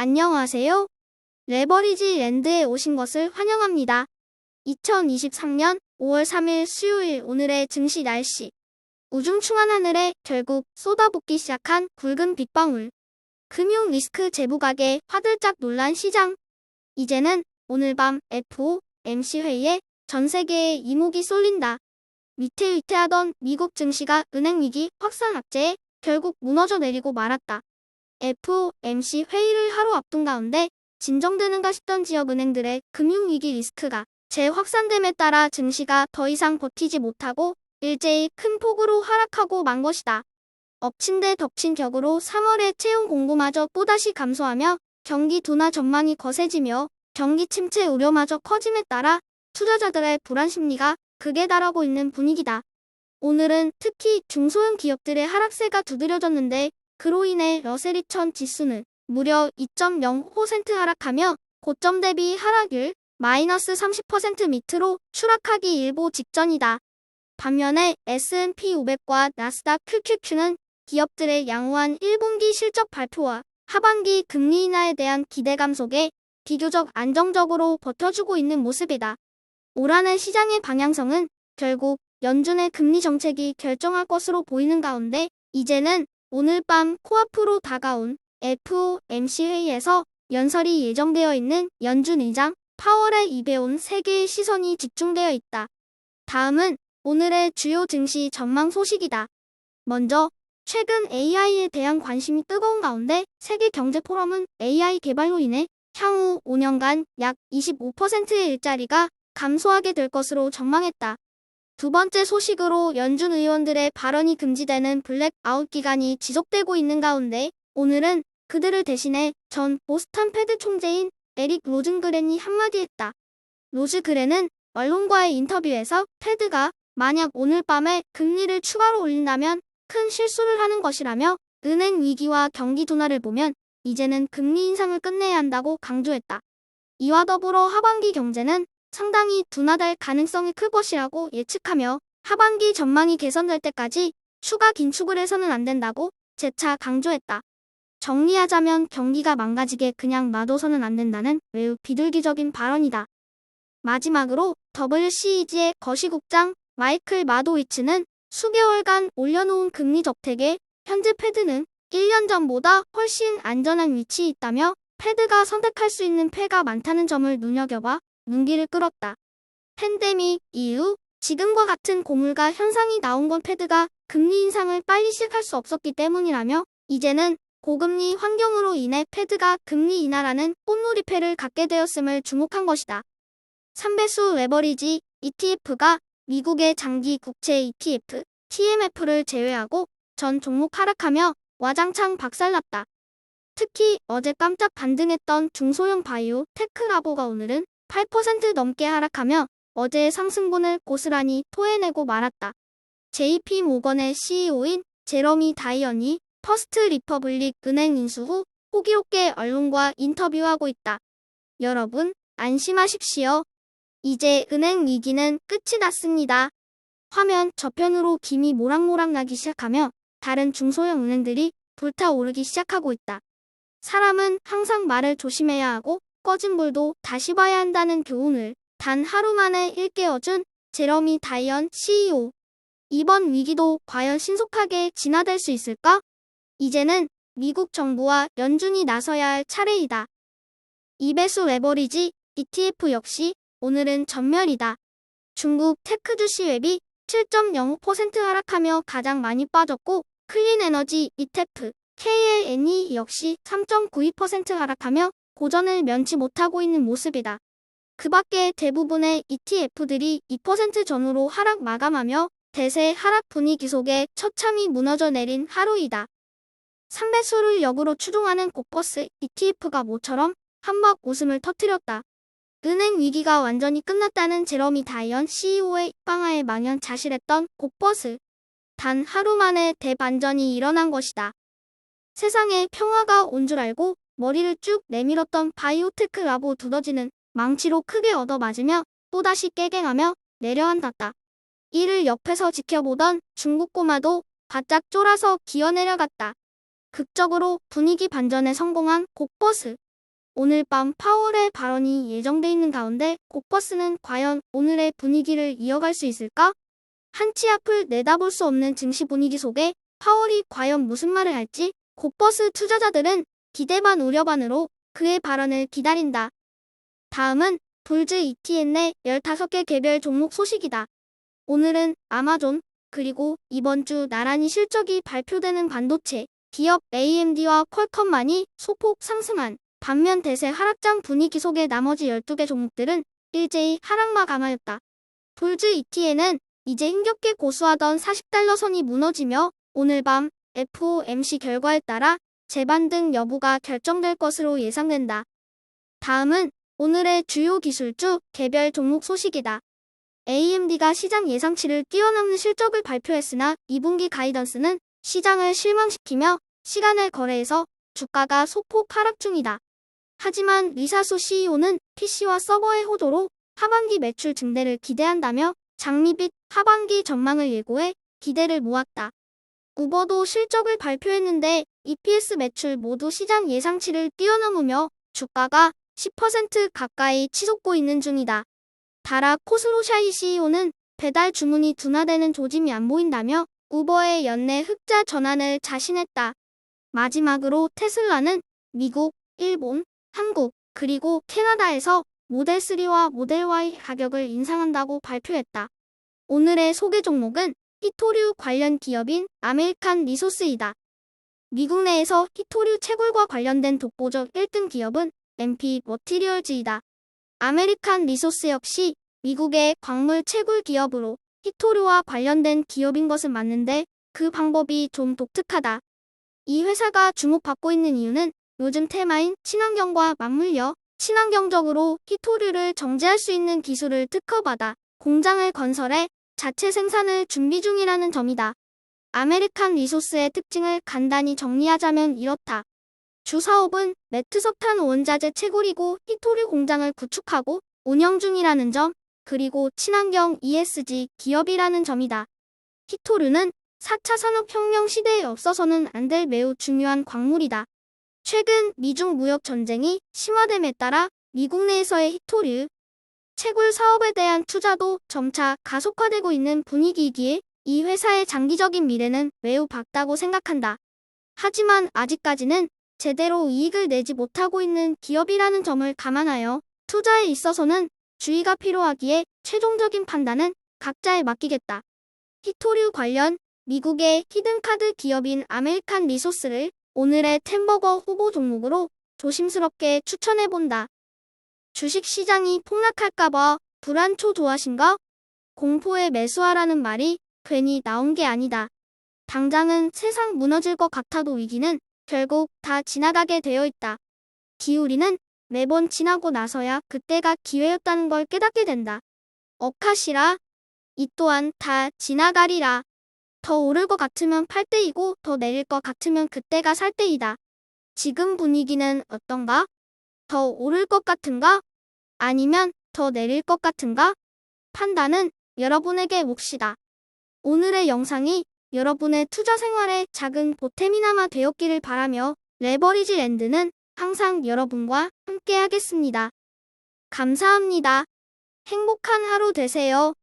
안녕하세요. 레버리지 랜드에 오신 것을 환영합니다. 2023년 5월 3일 수요일 오늘의 증시 날씨. 우중충한 하늘에 결국 쏟아붓기 시작한 굵은 빗방울. 금융 리스크 재부각에 화들짝 놀란 시장. 이제는 오늘 밤 FOMC 회의에 전 세계에 이목이 쏠린다. 위태위태하던 미국 증시가 은행 위기 확산 악재에 결국 무너져 내리고 말았다. FOMC 회의를 하루 앞둔 가운데 진정되는가 싶던 지역은행들의 금융위기 리스크가 재확산됨에 따라 증시가 더 이상 버티지 못하고 일제히 큰 폭으로 하락하고 만 것이다. 엎친 데 덮친 격으로 3월의 채용 공고마저 또다시 감소하며 경기 둔화 전망이 거세지며 경기 침체 우려마저 커짐에 따라 투자자들의 불안 심리가 극에 달하고 있는 분위기다. 오늘은 특히 중소형 기업들의 하락세가 두드려졌는데 그로 인해 러셀 2000 지수는 무려 2.0% 하락하며 고점 대비 하락률 마이너스 30% 밑으로 추락하기 일보 직전이다. 반면에 S&P 500과 나스닥 QQQ는 기업들의 양호한 1분기 실적 발표와 하반기 금리 인하에 대한 기대감 속에 비교적 안정적으로 버텨주고 있는 모습이다. 올 한해 시장의 방향성은 결국 연준의 금리 정책이 결정할 것으로 보이는 가운데 이제는 오늘 밤 코앞으로 다가온 FOMC 회의에서 연설이 예정되어 있는 연준 의장 파월의 입에 온 세계의 시선이 집중되어 있다. 다음은 오늘의 주요 증시 전망 소식이다. 먼저 최근 AI에 대한 관심이 뜨거운 가운데 세계경제포럼은 AI 개발로 인해 향후 5년간 약 25%의 일자리가 감소하게 될 것으로 전망했다. 두 번째 소식으로 연준 의원들의 발언이 금지되는 블랙아웃 기간이 지속되고 있는 가운데 오늘은 그들을 대신해 전 보스턴 패드 총재인 에릭 로즌그렌이 한마디 했다. 로즈그렌은 언론과의 인터뷰에서 패드가 만약 오늘 밤에 금리를 추가로 올린다면 큰 실수를 하는 것이라며 은행 위기와 경기 둔화를 보면 이제는 금리 인상을 끝내야 한다고 강조했다. 이와 더불어 하반기 경제는 상당히 둔화될 가능성이 클 것이라고 예측하며 하반기 전망이 개선될 때까지 추가 긴축을 해서는 안 된다고 재차 강조했다. 정리하자면 경기가 망가지게 그냥 놔둬서는 안 된다는 매우 비둘기적인 발언이다. 마지막으로 WCEG의 거시국장 마이클 마도위츠는 수개월간 올려놓은 금리 정책에 현재 패드는 1년 전보다 훨씬 안전한 위치에 있다며 패드가 선택할 수 있는 패가 많다는 점을 눈여겨봐 눈길을 끌었다. 팬데믹 이후 지금과 같은 고물가 현상이 나온 건 패드가 금리 인상을 빨리 시작할 수 없었기 때문이라며 이제는 고금리 환경으로 인해 패드가 금리 인하라는 꽃놀이패를 갖게 되었음을 주목한 것이다. 3배수 레버리지 ETF가 미국의 장기 국채 ETF, TMF를 제외하고 전 종목 하락하며 와장창 박살났다. 특히 어제 깜짝 반등했던 중소형 바이오 테크라보가 오늘은 8% 넘게 하락하며 어제의 상승분을 고스란히 토해내고 말았다. JP모건의 CEO인 제러미 다이언이 퍼스트 리퍼블릭 은행 인수 후 호기롭게 언론과 인터뷰하고 있다. 여러분, 안심하십시오. 이제 은행 위기는 끝이 났습니다. 화면 저편으로 김이 모락모락 나기 시작하며 다른 중소형 은행들이 불타오르기 시작하고 있다. 사람은 항상 말을 조심해야 하고 꺼진 불도 다시 봐야 한다는 교훈을 단 하루 만에 일깨워준 제러미 다이언 CEO. 이번 위기도 과연 신속하게 진화될 수 있을까? 이제는 미국 정부와 연준이 나서야 할 차례이다. 2배수 레버리지 ETF 역시 오늘은 전멸이다. 중국 테크 주시 웹이 7.05% 하락하며 가장 많이 빠졌고 클린에너지 ETF KLNE 역시 3.92% 하락하며 고전을 면치 못하고 있는 모습이다. 그 밖에 대부분의 ETF들이 2% 전후로 하락 마감하며 대세 하락 분위기 속에 처참히 무너져 내린 하루이다. 3배수를 역으로 추종하는 고버스 ETF가 모처럼 한박 웃음을 터뜨렸다. 은행 위기가 완전히 끝났다는 제러미 다이언 CEO의 입방아에 망연자실했던 고버스. 단 하루 만에 대반전이 일어난 것이다. 세상에 평화가 온 줄 알고 머리를 쭉 내밀었던 바이오테크 라보 두더지는 망치로 크게 얻어맞으며 또다시 깨갱하며 내려앉았다. 이를 옆에서 지켜보던 중국 꼬마도 바짝 쫄아서 기어내려갔다. 극적으로 분위기 반전에 성공한 고버스. 오늘 밤 파월의 발언이 예정돼 있는 가운데 kok버스는 과연 오늘의 분위기를 이어갈 수 있을까? 한치 앞을 내다볼 수 없는 증시 분위기 속에 파월이 과연 무슨 말을 할지 kok버스 투자자들은 기대 반 우려 반으로 그의 발언을 기다린다. 다음은 불즈 ETN 내 15개 개별 종목 소식이다. 오늘은 아마존, 그리고 이번 주 나란히 실적이 발표되는 반도체 기업 AMD와 퀄컴만이 소폭 상승한 반면 대세 하락장 분위기 속의 나머지 12개 종목들은 일제히 하락 마감하였다. 불즈 ETN은 이제 힘겹게 고수하던 40달러 선이 무너지며 오늘 밤 FOMC 결과에 따라 재반등 여부가 결정될 것으로 예상된다. 다음은 오늘의 주요 기술주 개별 종목 소식이다. AMD가 시장 예상치를 뛰어넘는 실적을 발표했으나 2분기 가이던스는 시장을 실망시키며 시간을 거래해서 주가가 소폭 하락 중이다. 하지만 리사수 CEO는 PC와 서버의 호조로 하반기 매출 증대를 기대한다며 장밋빛 하반기 전망을 예고해 기대를 모았다. 우버도 실적을 발표했는데 EPS 매출 모두 시장 예상치를 뛰어넘으며 주가가 10% 가까이 치솟고 있는 중이다. 다라 코스로샤이 CEO는 배달 주문이 둔화되는 조짐이 안 보인다며 우버의 연내 흑자 전환을 자신했다. 마지막으로 테슬라는 미국, 일본, 한국, 그리고 캐나다에서 모델 3와 모델 Y 가격을 인상한다고 발표했다. 오늘의 소개 종목은 히토류 관련 기업인 아메리칸 리소스이다. 미국 내에서 히토류 채굴과 관련된 독보적 1등 기업은 MP 머티리얼즈이다. 아메리칸 리소스 역시 미국의 광물 채굴 기업으로 히토류와 관련된 기업인 것은 맞는데 그 방법이 좀 독특하다. 이 회사가 주목받고 있는 이유는 요즘 테마인 친환경과 맞물려 친환경적으로 히토류를 정제할 수 있는 기술을 특허받아 공장을 건설해 자체 생산을 준비 중이라는 점이다. 아메리칸 리소스의 특징을 간단히 정리하자면 이렇다. 주 사업은 매트석탄 원자재 채굴이고 히토류 공장을 구축하고 운영 중이라는 점, 그리고 친환경 ESG 기업이라는 점이다. 히토류는 4차 산업혁명 시대에 없어서는 안 될 매우 중요한 광물이다. 최근 미중 무역 전쟁이 심화됨에 따라 미국 내에서의 히토류 채굴 사업에 대한 투자도 점차 가속화되고 있는 분위기이기에 이 회사의 장기적인 미래는 매우 밝다고 생각한다. 하지만 아직까지는 제대로 이익을 내지 못하고 있는 기업이라는 점을 감안하여 투자에 있어서는 주의가 필요하기에 최종적인 판단은 각자에 맡기겠다. 히토류 관련 미국의 히든카드 기업인 아메리칸 리소스를 오늘의 템버거 후보 종목으로 조심스럽게 추천해본다. 주식시장이 폭락할까봐 불안 초조하신가? 공포에 매수하라는 말이 괜히 나온 게 아니다. 당장은 세상 무너질 것 같아도 위기는 결국 다 지나가게 되어 있다. 기우리는 매번 지나고 나서야 그때가 기회였다는 걸 깨닫게 된다. 억하시라. 이 또한 다 지나가리라. 더 오를 것 같으면 팔 때이고 더 내릴 것 같으면 그때가 살 때이다. 지금 분위기는 어떤가? 더 오를 것 같은가? 아니면 더 내릴 것 같은가? 판단은 여러분에게 몫이다. 오늘의 영상이 여러분의 투자 생활에 작은 보탬이나마 되었기를 바라며 레버리지 랜드는 항상 여러분과 함께 하겠습니다. 감사합니다. 행복한 하루 되세요.